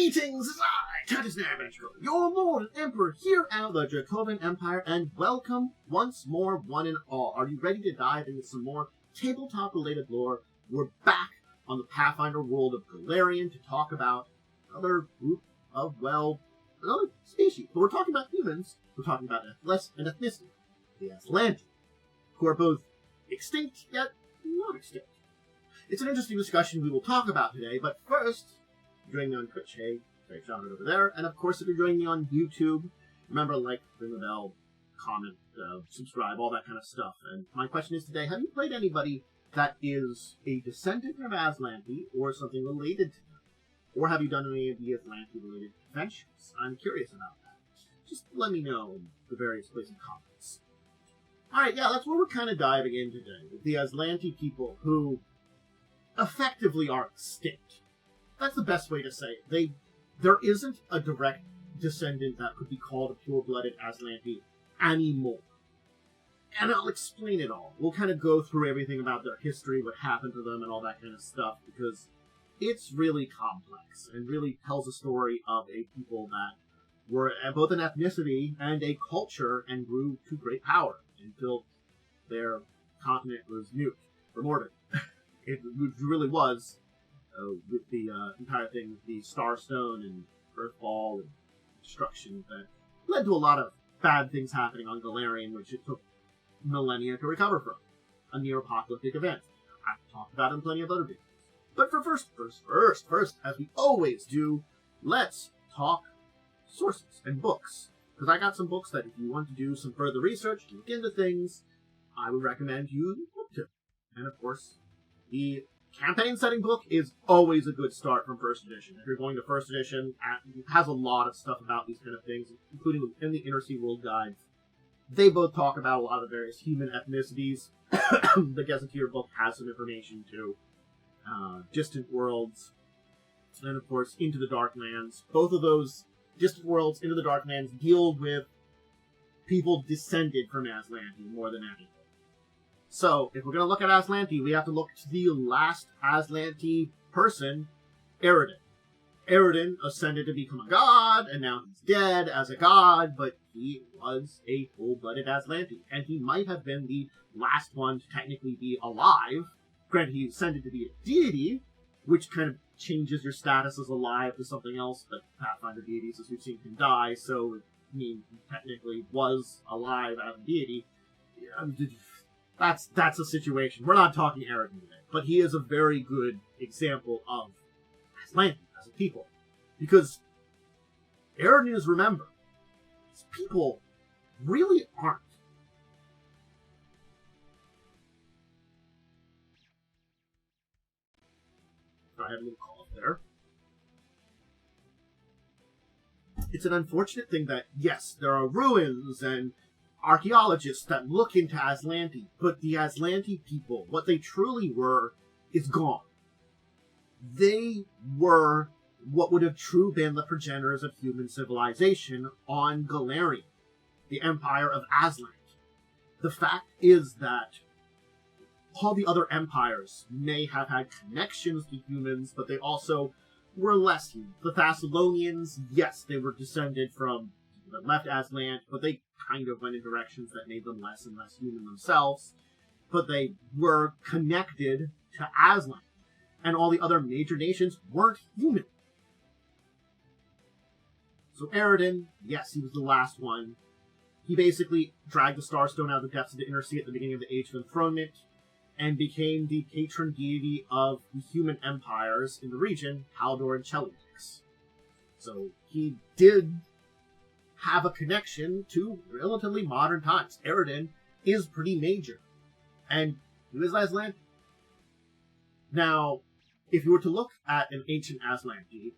Greetings, as I, Titus Navigator, your Lord and Emperor here out of the Dracovin Empire, and welcome once more, one and all. Are you ready to dive into some more tabletop-related lore? We're back on the Pathfinder world of Golarion to talk about another group of, well, another species. But we're talking about humans, we're talking about an ethnicity, the Azlanti, who are both extinct, yet not extinct. It's an interesting discussion we will talk about today, but first, if you're joining me on Twitch, hey, great shout out over there. And of course, if you're joining me on YouTube, remember, like, ring the bell, comment, subscribe, all that kind of stuff. And my question is today, have you played anybody that is a descendant of Azlanti or something related to them? Or have you done any of the Azlanti-related adventures? I'm curious about that. Just let me know in the various places in comments. Alright, yeah, that's where we're kind of diving in today. With the Azlanti people who effectively are extinct. That's the best way to say it. There isn't a direct descendant that could be called a pure-blooded Azlanti anymore. And I'll explain it all. We'll kind of go through everything about their history, what happened to them, and all that kind of stuff, because it's really complex and really tells a story of a people that were both an ethnicity and a culture and grew to great power until their continent was nuked or mortared. It really was, with the entire thing with the Starstone and Earthfall and destruction that led to a lot of bad things happening on Golarion, which it took millennia to recover from. A near-apocalyptic event. I've talked about it in plenty of other videos. But for first, as we always do, let's talk sources and books. Because I got some books that if you want to do some further research, look into things, I would recommend you look to. And of course, the campaign setting book is always a good start from first edition. If you're going to first edition, it has a lot of stuff about these kind of things, including in the Inner Sea World Guides. They both talk about a lot of various human ethnicities. The Gazetteer book has some information too. Distant Worlds, and of course, Into the Darklands. Both of those, Distant Worlds, Into the Darklands, deal with people descended from Azlanti more than anything. So, if we're going to look at Azlanti, we have to look to the last Azlanti person, Eredin. Eredin ascended to become a god, and now he's dead as a god, but he was a full-blooded Azlanti, and he might have been the last one to technically be alive. Granted, he ascended to be a deity, which kind of changes your status as alive to something else, but Pathfinder deities, as we've seen, can die, so it means he technically was alive as a deity. That's a situation. We're not talking Eredin today, but he is a very good example of Azlanti as a people. Because Eredin is, remember, these people really aren't. I had a little cough there. It's an unfortunate thing that, yes, there are ruins and archaeologists that look into Azlanti, but the Azlanti people, what they truly were, is gone. They were what would have truly been the progenitors of human civilization on Golarion, the Empire of Azlant. The fact is that all the other empires may have had connections to humans, but they also were less human. The Thessalonians, yes, they were descended from people that left Azlant, but they kind of went in directions that made them less and less human themselves. But they were connected to Azlant, and all the other major nations weren't human. So Eredin, yes, he was the last one. He basically dragged the Starstone out of the depths of the Inner Sea at the beginning of the Age of Enthronement, and became the patron deity of the human empires in the region, Haldor and Cheliax. So he did have a connection to relatively modern times. Eredin is pretty major, and he was Azlanti. Now, if you were to look at an ancient Azlanti,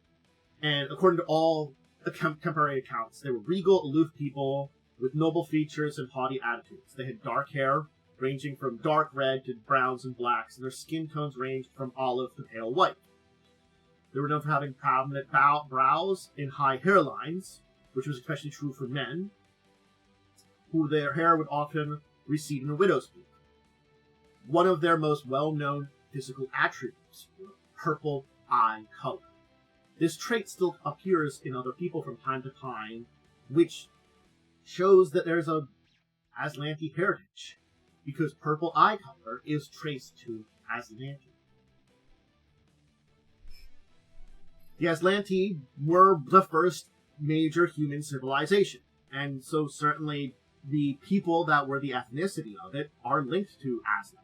and according to all the contemporary accounts, they were regal, aloof people with noble features and haughty attitudes. They had dark hair, ranging from dark red to browns and blacks, and their skin tones ranged from olive to pale white. They were known for having prominent brows and high hairlines, which was especially true for men, who their hair would often recede in a widow's peak. One of their most well-known physical attributes were purple eye color. This trait still appears in other people from time to time, which shows that there's a Azlanti heritage, because purple eye color is traced to Azlanti. The Azlanti were the first major human civilization, and so certainly the people that were the ethnicity of it are linked to Azlanti.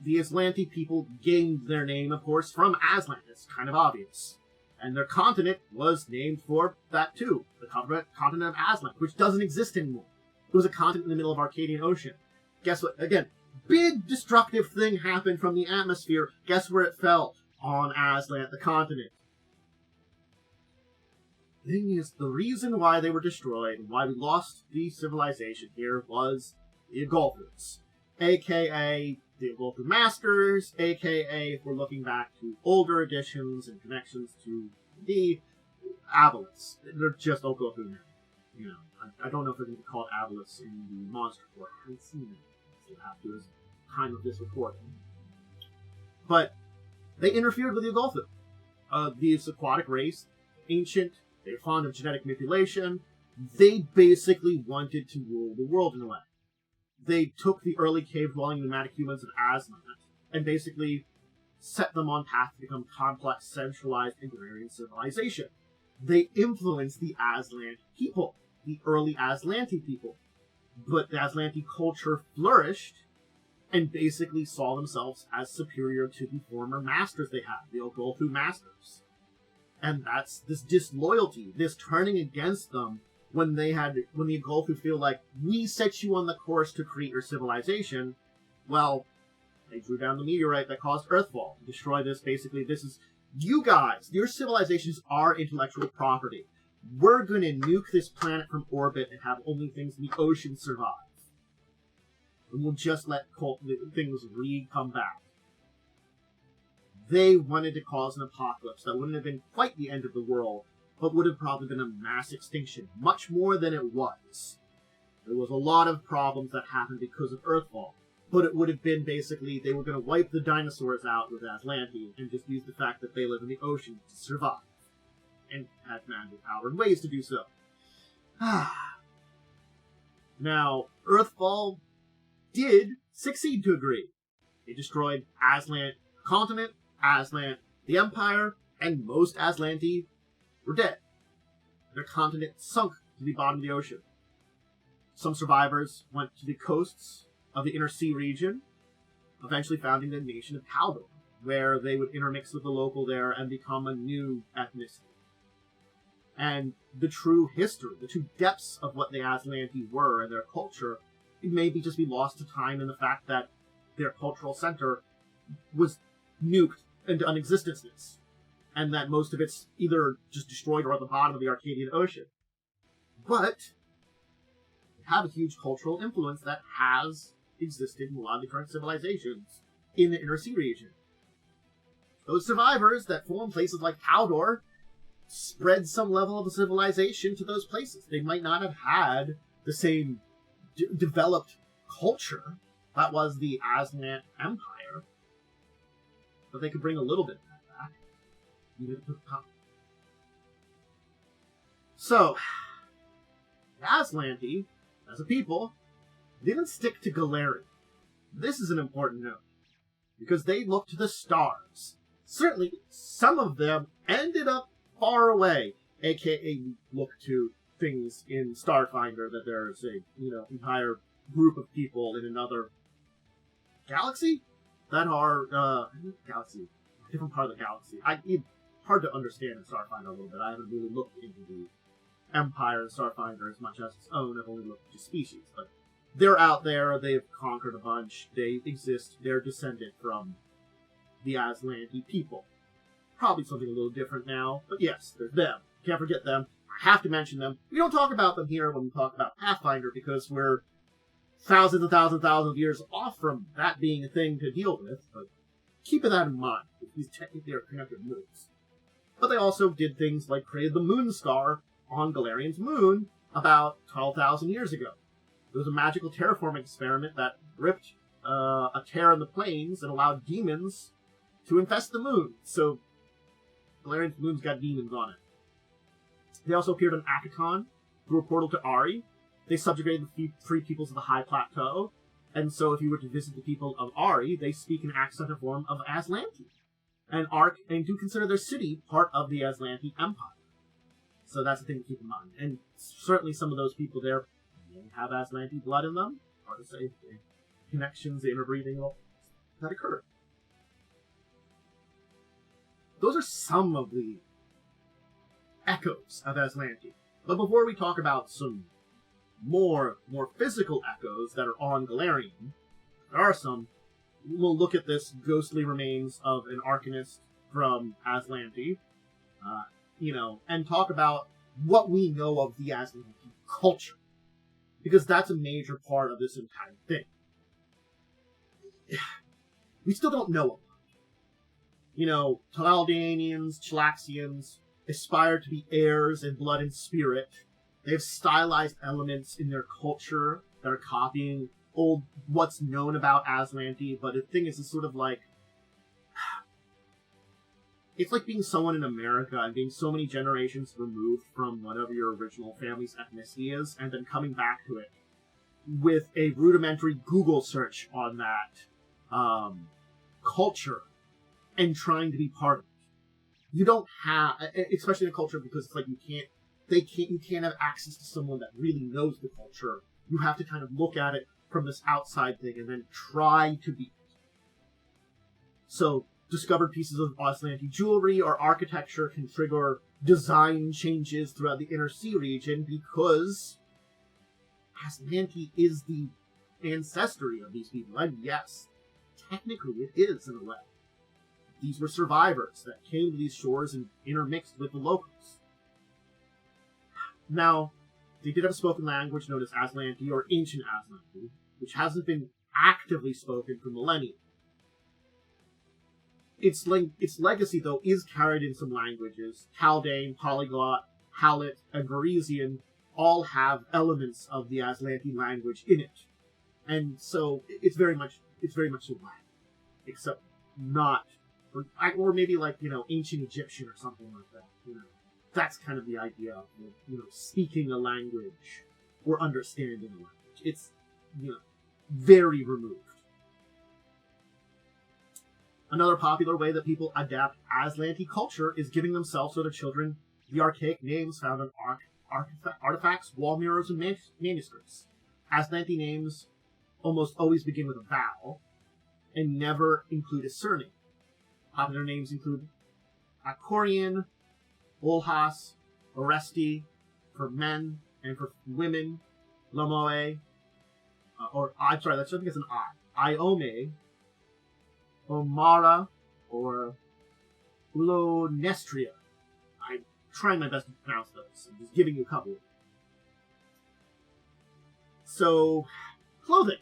The Azlanti people gained their name, of course, from Azlan. It's kind of obvious. And their continent was named for that too. The continent of Azlan, which doesn't exist anymore. It was a continent in the middle of Arcadian Ocean. Guess what? Again, big destructive thing happened from the atmosphere. Guess where it fell? On Azlan, the continent. The thing is, the reason why they were destroyed, and why we lost the civilization here, was the Agolthus. A.k.a. the Agolthu Masters, a.k.a. if we're looking back to older editions and connections to the Aboleths. They're just Agolthu now. You know, I don't know if they're going to call it Aboleths in the Monster Court. I haven't seen it. Still have to as time of this recording. But they interfered with the Agolthu. This aquatic race, ancient, they're fond of genetic manipulation. They basically wanted to rule the world in a way. They took the early cave-dwelling nomadic humans of Azlanti and basically set them on path to become complex, centralized, agrarian civilization. They influenced the Azlanti people, the early Azlanti people. But the Azlanti culture flourished and basically saw themselves as superior to the former masters they had, the Agolthu Masters. And that's this disloyalty, this turning against them, when the Agolthu feel like, we set you on the course to create your civilization, well, they drew down the meteorite that caused Earthfall to destroy this. Basically, this is, you guys, your civilizations are intellectual property. We're going to nuke this planet from orbit and have only things in the ocean survive. And we'll just let things come back. They wanted to cause an apocalypse that wouldn't have been quite the end of the world, but would have probably been a mass extinction, much more than it was. There was a lot of problems that happened because of Earthfall, but it would have been basically, they were going to wipe the dinosaurs out with Azlanti and just use the fact that they live in the ocean to survive, and had magic power and ways to do so. Now, Earthfall did succeed to a degree. It destroyed Azlant continent, Azlant the Empire, and most Azlanti were dead. Their continent sunk to the bottom of the ocean. Some survivors went to the coasts of the Inner Sea region, eventually founding the nation of Haldor, where they would intermix with the local there and become a new ethnicity. And the true history, the true depths of what the Azlanti were and their culture, it maybe just be lost to time in the fact that their cultural center was nuked into unexistence, and that most of it's either just destroyed or at the bottom of the Arcadian Ocean. But they have a huge cultural influence that has existed in a lot of the current civilizations in the Inner Sea region. Those survivors that form places like Haldor spread some level of civilization to those places. They might not have had the same developed culture that was the Azlant Empire, but they could bring a little bit of that back. Even if it took time. So, the Azlanti, as a people, didn't stick to Golarion. This is an important note, because they looked to the stars. Certainly, some of them ended up far away, aka look to things in Starfinder that there's a, entire group of people in another galaxy that are, galaxy, a different part of the galaxy. It's hard to understand in Starfinder a little bit. I haven't really looked into the Empire and Starfinder as much as its own. I've only looked into species, but they're out there, they've conquered a bunch, they exist, they're descended from the Azlanti people. Probably something a little different now, but yes, there's them. Can't forget them. I have to mention them. We don't talk about them here when we talk about Pathfinder, because we're thousands and thousands and thousands of years off from that being a thing to deal with, but keeping that in mind, these technically are connected moons. But they also did things like created the moon scar on Golarion's moon about 12,000 years ago. It was a magical terraforming experiment that ripped a tear in the plains and allowed demons to infest the moon. So Golarian's moon's got demons on it. They also appeared on Akaton through a portal to Ari. They subjugated the free peoples of the High Plateau, and so if you were to visit the people of Ari, they speak an accented form of Azlanti, and do consider their city part of the Azlanti Empire. So that's the thing to keep in mind. And certainly some of those people there may have Azlanti blood in them, hard to say, the connections, the interbreeding, all that occur. Those are some of the echoes of Azlanti. But before we talk about some more physical echoes that are on Golarion, there are some. We'll look at this ghostly remains of an Arcanist from Azlanti, and talk about what we know of the Azlanti culture, because that's a major part of this entire thing. We still don't know a lot. Taldanians, Chilaxians aspire to be heirs in blood and spirit. They have stylized elements in their culture that are copying what's known about Azlanti, but the thing is, it's sort of like, it's like being someone in America and being so many generations removed from whatever your original family's ethnicity is, and then coming back to it with a rudimentary Google search on that culture and trying to be part of it. You don't have, especially in a culture, because it's like you can't have access to someone that really knows the culture. You have to kind of look at it from this outside thing and then try to be it. So, discovered pieces of Azlanti jewelry or architecture can trigger design changes throughout the Inner Sea region, because Azlanti is the ancestry of these people. And yes, technically it is in a way. These were survivors that came to these shores and intermixed with the locals. Now, they did have a spoken language known as Azlanti, or Ancient Azlanti, which hasn't been actively spoken for millennia. Its legacy, though, is carried in some languages. Haldane, Polyglot, Hallett, and Varisian all have elements of the Azlanti language in it. And so it's very much Latin, except not, or maybe like, ancient Egyptian or something like that. That's kind of the idea of, speaking a language or understanding a language. It's, very removed. Another popular way that people adapt Azlanti culture is giving themselves or their children the archaic names found on artifacts, wall mirrors, and manuscripts. Azlanti names almost always begin with a vowel and never include a surname. Popular names include Akorian, Olhas, Oresti for men, and for women, Lamoe, I think it's an I, Iome, Omara, or Ulonestria. I'm trying my best to pronounce those. I'm just giving you a couple. So, clothing.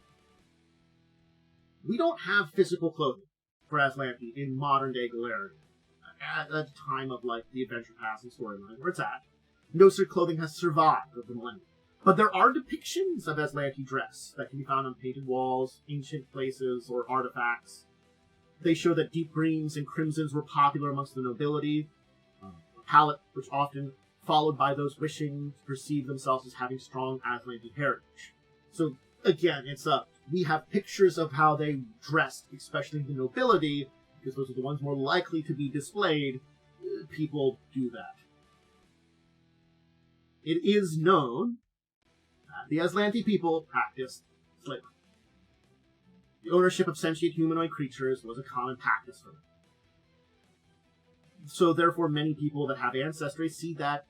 We don't have physical clothing for Azlanti in modern-day Golarion. At the time of, the Adventure Pass and storyline where it's at, no such clothing has survived over the millennia. But there are depictions of Azlanti dress that can be found on painted walls, ancient places, or artifacts. They show that deep greens and crimsons were popular amongst the nobility, a palette which often followed by those wishing to perceive themselves as having strong Azlanti heritage. So, again, we have pictures of how they dressed, especially the nobility, because those are the ones more likely to be displayed. People do that. It is known that the Azlanti people practiced slavery. The ownership of sentient humanoid creatures was a common practice for them. So therefore, many people that have ancestry see that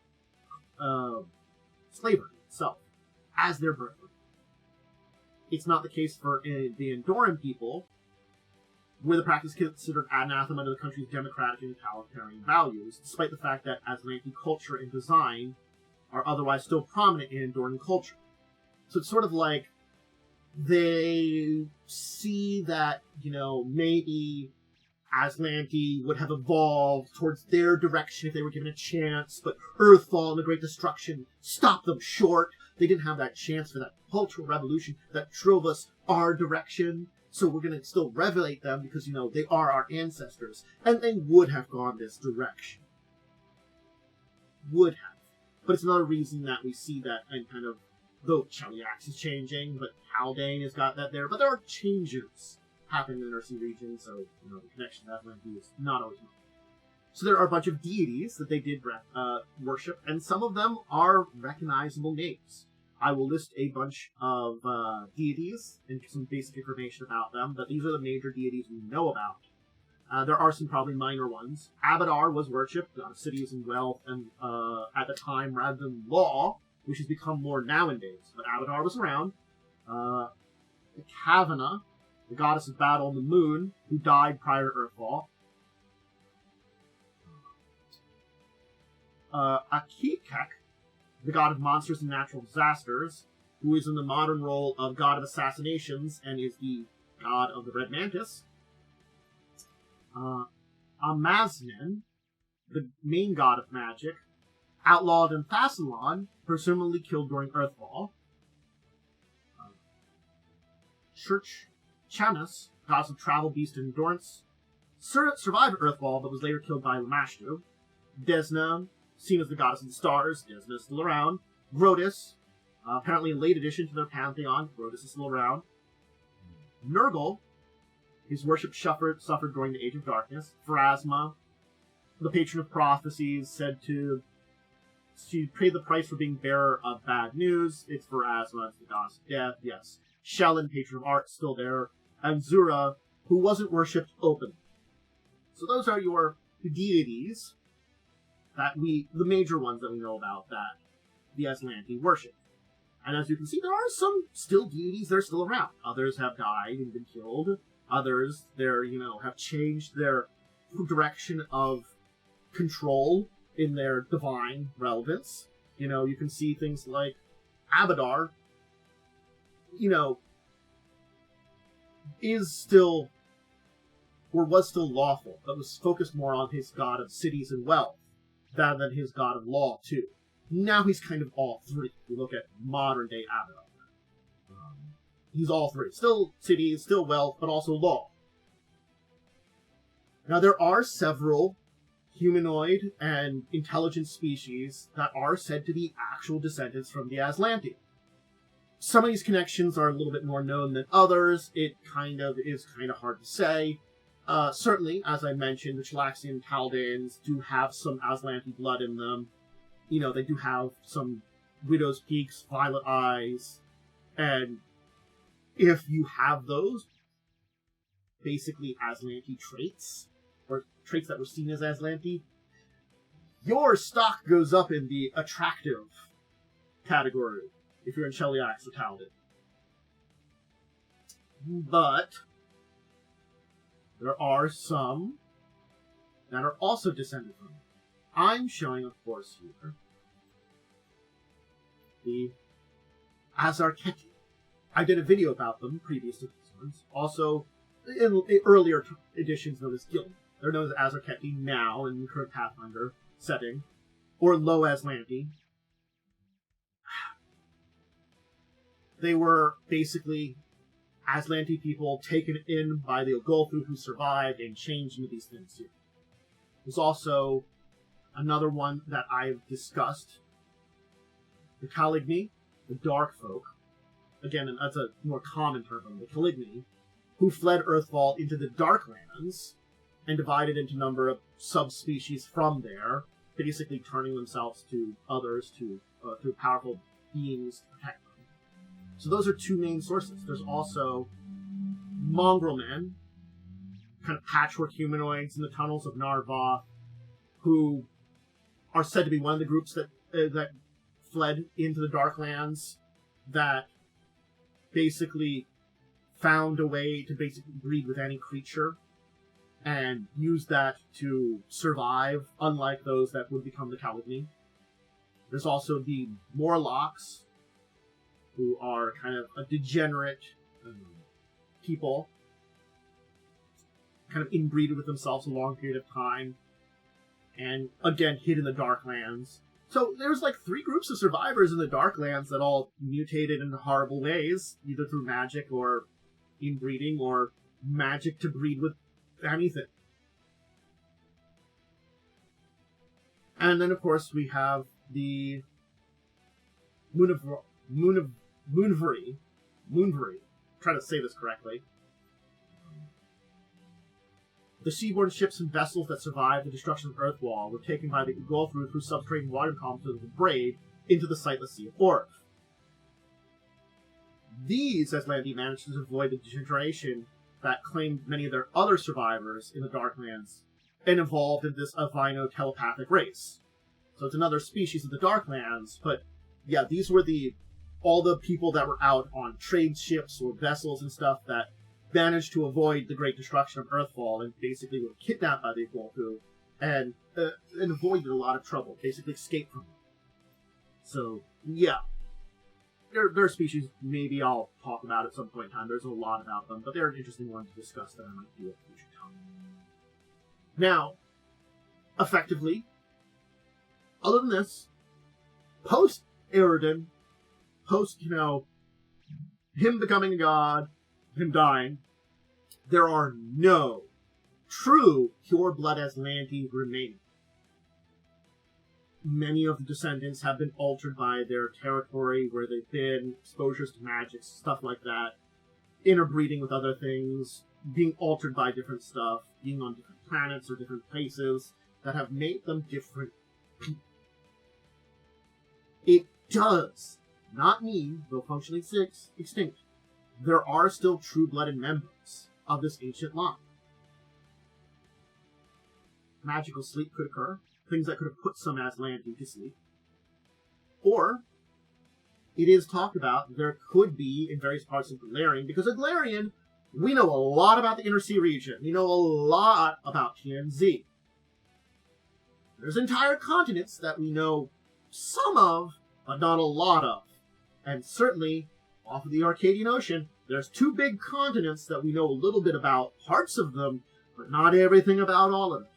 slavery itself as their birthright. It's not the case for the Andoran people, where the practice is considered anathema to the country's democratic and totalitarian values, despite the fact that Azlanti culture and design are otherwise still prominent in Andoran culture. So it's sort of like they see that, maybe Azlanti would have evolved towards their direction if they were given a chance, but Earthfall and the Great Destruction stopped them short. They didn't have that chance for that cultural revolution that drove us our direction. So we're going to still revelate them because, they are our ancestors. And they would have gone this direction. would have. But it's another reason that we see that, and kind of, though Cheliax is changing, but Haldane has got that there. But there are changes happening in the Nursing region, so, the connection to Azlanti is not always known. So there are a bunch of deities that they did worship, and some of them are recognizable names. I will list a bunch of deities and some basic information about them, but these are the major deities we know about. There are some probably minor ones. Abadar was worshipped, god of cities and wealth, and at the time, rather than law, which has become more nowadays. But Abadar was around. The Kavana, the goddess of battle and the moon, who died prior to Earthfall. Akikek, the god of monsters and natural disasters, who is in the modern role of god of assassinations and is the god of the Red Mantis. Amaznen, the main god of magic, outlawed in Thassalon, presumably killed during Earthfall. Church Chanus, goddess of travel, beast, and endurance, survived Earthfall but was later killed by Lamashtu. Desna, seen as the goddess of the stars, Desna is still around. Grotus, apparently a late addition to their pantheon, Grotus is still around. Nurgle, his worship suffered during the Age of Darkness. Pharasma, the patron of prophecies, said she paid the price for being bearer of bad news. It's Pharasma, it's the goddess of death, yes. Shelyn, patron of art, still there. And Zura, who wasn't worshipped openly. So those are your deities the major ones that we know about that the Azlanti worship. And as you can see, there are some still deities that are still around. Others have died and been killed. Others, have changed their direction of control in their divine relevance. You can see things like Abadar, is still, or was still lawful, but was focused more on his god of cities and wealth, rather than his god of law, too. Now he's kind of all three. We look at modern-day Abadar. He's all three. Still cities, still wealth, but also law. Now, there are several humanoid and intelligent species that are said to be actual descendants from the Azlanti. Some of these connections are a little bit more known than others. It is kind of hard to say. Certainly, as I mentioned, the Chelaxian Taldaeans do have some Azlanti blood in them. They do have some Widow's Peaks, Violet Eyes, and if you have those, basically Azlanti traits, or traits that were seen as Azlanti, your stock goes up in the attractive category if you're in Cheliax or Taldan. But there are some that are also descended from it. I'm showing, of course, here the Azarketi. I did a video about them previous to these ones. Also, in earlier editions known as Guild. They're known as Azarketi now in the current Pathfinder setting, or Low Azlanti. They were basically Azlanti people taken in by the Ogolthu who survived and changed into these things here. There's also another one that I've discussed, the Caligni, the Dark Folk. Again, that's a more common term, the Caligni, who fled Earthfall into the Darklands and divided into a number of subspecies from there, basically turning themselves to others, to powerful beings to protect them. So those are two main sources. There's also mongrel men, kind of patchwork humanoids in the tunnels of Narva, who are said to be one of the groups that fled into the Darklands, that basically found a way to basically breed with any creature and use that to survive, unlike those that would become the Caligni. There's also the Morlocks, who are kind of a degenerate people, kind of inbreeded with themselves a long period of time, and again hid in the Darklands. So there's like three groups of survivors in the Darklands that all mutated in horrible ways, either through magic or inbreeding, or magic to breed with anything. And then, of course, we have the Moonvery. Try to say this correctly. The seaborne ships and vessels that survived the destruction of Earthwall were taken by the Golarion through subterranean water columns of the Braid into the sightless Sea of Orc. These Azlanti managed to avoid the degeneration that claimed many of their other survivors in the Darklands and evolved into this albino telepathic race. So it's another species of the Darklands, but yeah, these were all the people that were out on trade ships or vessels and stuff that managed to avoid the great destruction of Earthfall and basically were kidnapped by the Golarion and avoided a lot of trouble, basically escaped from them. So, yeah. They're species maybe I'll talk about at some point in time. There's a lot about them, but they're an interesting one to discuss that I might do at a future time. Now, effectively, other than this, post-Eridan, him becoming a god, him dying, there are no true pure-blood Azlanti remaining. Many of the Descendants have been altered by their territory, where they've been, exposures to magic, stuff like that, interbreeding with other things, being altered by different stuff, being on different planets or different places that have made them different people. It does not mean, though functionally extinct, there are still true-blooded members of this ancient line. Magical sleep could occur, things that could have put some Azlanti to sleep. Or, it is talked about there could be in various parts of Golarion, because of Golarion, we know a lot about the Inner Sea region. We know a lot about TNZ. There's entire continents that we know some of, but not a lot of. And certainly, off of the Arcadian Ocean, there's 2 big continents that we know a little bit about, parts of them, but not everything about all of it.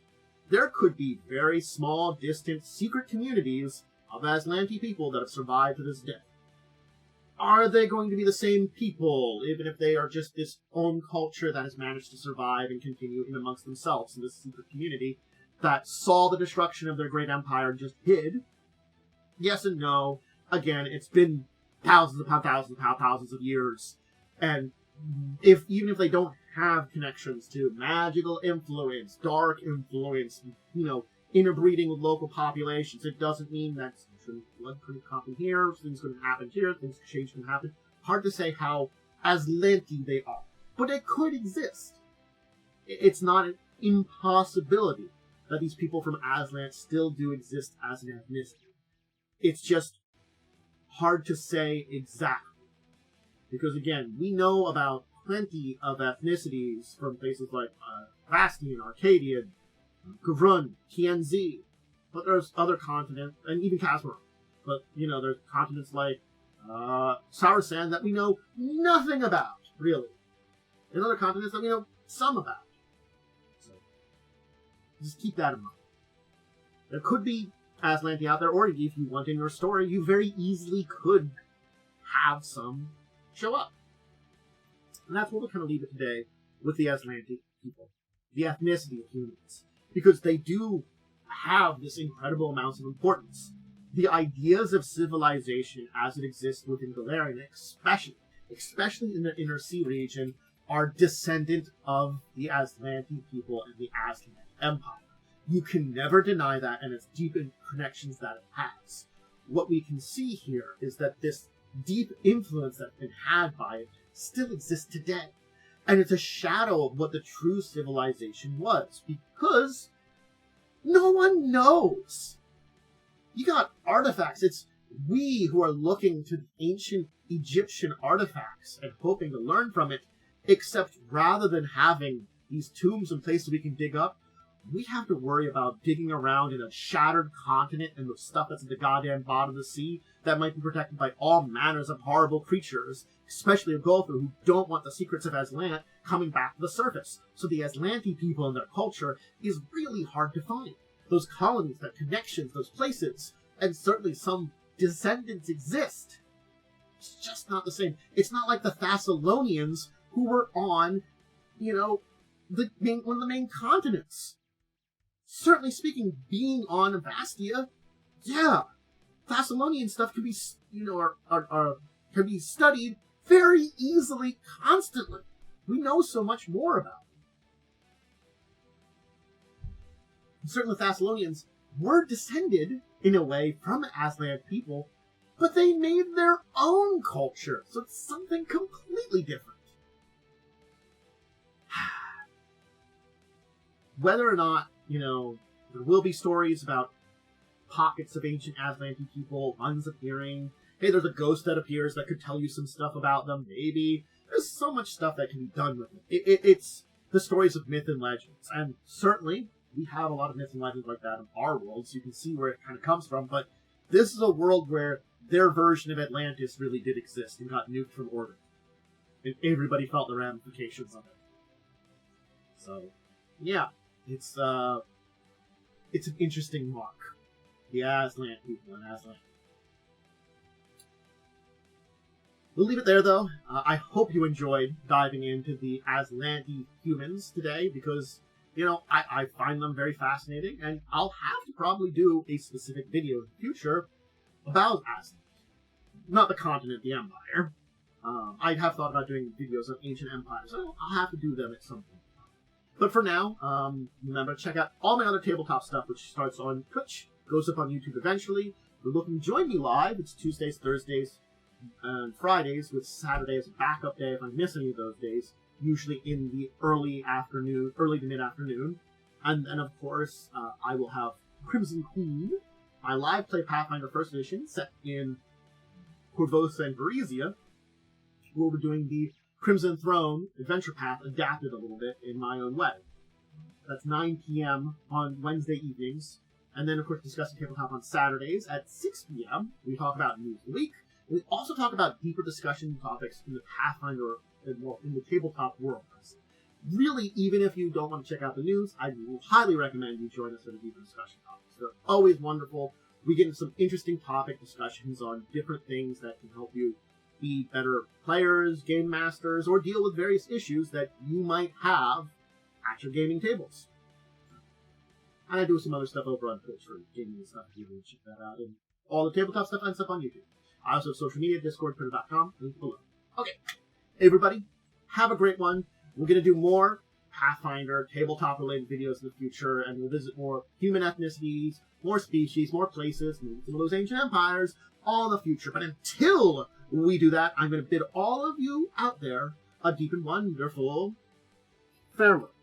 There could be very small, distant, secret communities of Azlanti people that have survived to this day. Are they going to be the same people, even if they are just this own culture that has managed to survive and continue in amongst themselves in this secret community that saw the destruction of their great empire and just hid? Yes and no. Again, it's been thousands of years, and even if they don't have connections to magical influence, dark influence, interbreeding with local populations, it doesn't mean that blood couldn't happen here, things couldn't happen here, things change can happen. Hard to say how Azlanti they are, but it could exist. It's not an impossibility that these people from Azlant still do exist as an ethnicity. It's just hard to say exactly. Because again, we know about plenty of ethnicities from places like Vastian, Arcadian, Gavrun, TNZ, but there's other continents, and even Kazmar. But, there's continents like Saursan that we know nothing about, really. And other continents that we know some about. So, just keep that in mind. There could be Azlanti out there, or if you want in your story, you very easily could have some show up. And that's where we'll kind of leave it today with the Azlanti people, the ethnicity of humans, because they do have this incredible amount of importance. The ideas of civilization as it exists within Golarion, especially in the Inner Sea region, are descendant of the Azlanti people and the Azlanti Empire. You can never deny that, and its deep connections that it has. What we can see here is that this deep influence that's been had by it still exists today. And it's a shadow of what the true civilization was, because no one knows. You got artifacts. It's we who are looking to ancient Egyptian artifacts and hoping to learn from it, except rather than having these tombs and places we can dig up, we have to worry about digging around in a shattered continent and the stuff that's at the goddamn bottom of the sea that might be protected by all manners of horrible creatures, especially a Golarion who don't want the secrets of Azlant coming back to the surface. So the Azlanti people and their culture is really hard to find. Those colonies, their connections, those places, and certainly some descendants exist. It's just not the same. It's not like the Thessalonians who were on, one of the main continents. certainly speaking, being on Vastia, yeah, Thessalonian stuff can be, can be studied very easily, constantly. We know so much more about it. Certainly, the Thessalonians were descended, in a way, from Azlanti people, but they made their own culture, so it's something completely different. Whether or not, there will be stories about pockets of ancient Azlanti people, ones appearing. Hey, there's a ghost that appears that could tell you some stuff about them, maybe. There's so much stuff that can be done with it. It's the stories of myth and legends, and certainly we have a lot of myths and legends like that in our world, so you can see where it kind of comes from, but this is a world where their version of Atlantis really did exist and got nuked from orbit. And everybody felt the ramifications of it. So, yeah, it's an interesting mark. The Azlanti people in Azlanti. We'll leave it there, though. I hope you enjoyed diving into the Azlanti humans today, because, I find them very fascinating, and I'll have to probably do a specific video in the future about Azlanti. Not the continent, the empire. I have thought about doing videos on ancient empires, so I'll have to do them at some point. But for now, remember, check out all my other tabletop stuff, which starts on Twitch, goes up on YouTube eventually. If you're looking to join me live, it's Tuesdays, Thursdays, and Fridays, with Saturday as a backup day if I miss any of those days, usually in the early to mid-afternoon. And then, of course, I will have Crimson Queen, my live play Pathfinder 1st Edition, set in Corvosa and Varisia. We'll be doing the Crimson Throne Adventure Path adapted a little bit in my own way. That's 9 p.m. on Wednesday evenings. And then, of course, discussing tabletop on Saturdays at 6 p.m. We talk about news of the week. We also talk about deeper discussion topics in the Pathfinder, in the tabletop world. Really, even if you don't want to check out the news, I highly recommend you join us for the deeper discussion topics. They're always wonderful. We get into some interesting topic discussions on different things that can help you be better players, game masters, or deal with various issues that you might have at your gaming tables. And I do some other stuff over on Twitch for gaming and stuff, if you want to check that out. And all the tabletop stuff ends up on YouTube. I also have social media, Discord, Twitter.com, link below. Okay, everybody, have a great one. We're going to do more Pathfinder, tabletop-related videos in the future, and we'll visit more human ethnicities, more species, more places, maybe some of those ancient empires, all in the future. But until we do that, I'm going to bid all of you out there a deep and wonderful farewell.